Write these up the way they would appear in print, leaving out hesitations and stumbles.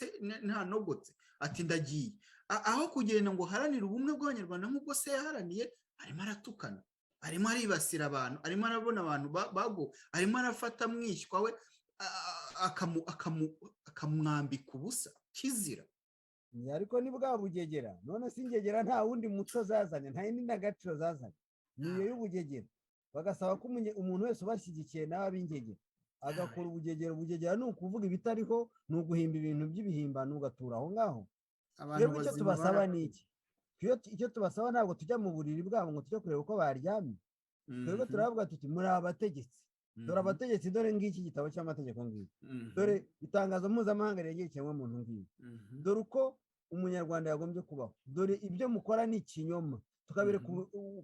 se ntanogotse ati ndagiye, aho kugenda ngo haranire ubumwe bw'abanyarwanda nk'ubwo se yaharaniye, arimo aratukana, arimo aribasira abantu, arimo arabona abantu bago, arimo arafata mwishywa we akamwambika ubusa kizira. ariko ni bwa bugegera, none si ingegera nta wundi muco zazanye, nta yindi n'agaciro zazanye, niyo y'ubugegera. Bagasaba ko umuntu wese ubashyigikiye nawe ab'ingegera agakora ubugegera. Ubugegera ni ukuvuga ibitariho, ni uguhimba ibintu by'ibihimbano ugatura aho ngaho. Twebwe icyo tubasaba ni iki? Icyo tubasaba ntabwo tujya mu buriri bwabo ngo tujye kureba uko baryamye. Twebwe turavuga tuti muri abategetsi, dore abategetsi, dore ngiki gitabo cy'amategeko ngiki, dore itangazo mpuzamahanga rigena ikiremwamuntu ngiki, dore uko umunyarwanda yagombye kubaho, dore ibyo mukora ni ikinyoma, tukabereka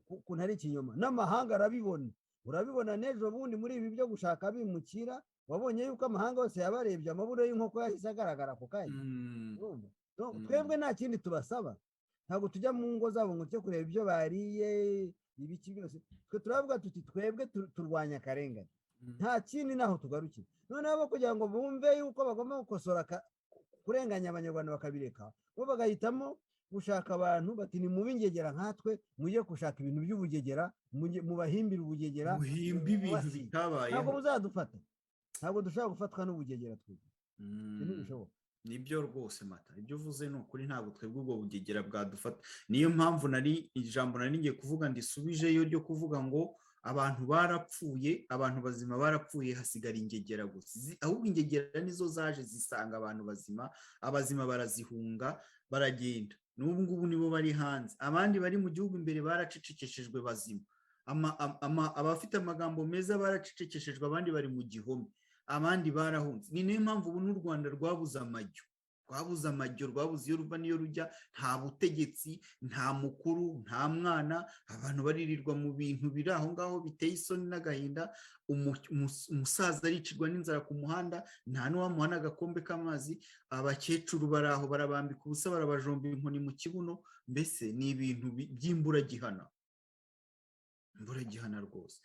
ukuntu ari ikinyoma, n'amahanga arabibona. Urabibona n'ejo bundi muri ibi byo gushaka bimukira, wabonye yuko amahanga yose yabarebye, amaburo y'inkoko yahise agaragara ako kanya. Twebwe nta kindi tubasaba, ntabwo tujya mu ngo zabo ngo tujye kureba ibyo bariye ibiki byose. Twe turavuga tuti twebwe turwanya akarengane, nta kindi naho tugarukira. Noneho abo kugira ngo bumve yuko bagomba gukosora kurenganya abanyarwanda bakabireka, bo bagahitamo gushaka abantu bati ni mubi ingegera nkatwe, mujye gushaka ibintu by'ubugegera, mubahimbira ubugegera, muhimba ibintu bitabayeho. Ntabwo muzadufata, ntabwo dushobora gufatwa n'ubugegera twebwe, ntibishoboka. Nibyo rwose Mata, ibyo uvuze ni ukuri, ntabwo twebwe ubwo bugegera bwadufata. Niyo mpamvu ijambo nari ngiye kuvuga ndisubijeyo ryo kuvuga ngo abantu barapfuye, abantu bazima barapfuye, hasigara ingegera gusa. Ahubwo ingegera nizo zaje zisanga abantu bazima, abazima barazihunga baragenda. N'ubu ngubu nibo bari hanze, abandi bari mu gihugu imbere baracecekeshejwe bazima. Abafite amagambo meza baracecekeshejwe, abandi bari mu gihome, abandi barahunze. Ni niyo mpamvu ubu n'u Rwanda rwabuze amajyo, rwabuze iyo ruva n'iyo rujya. Nta butegetsi, nta mukuru, nta mwana, abantu baririrwa mu bintu biri aho ngaho biteye isoni n'agahinda. Umusaza aricirwa n'inzara ku muhanda, nta n'uwamuha n'agakombe k'amazi. Abakecuru bari aho barabambika ubusa, barabajomba inkoni mu kibuno. Mbese ni ibintu by'imburagihana, imburagihana rwose.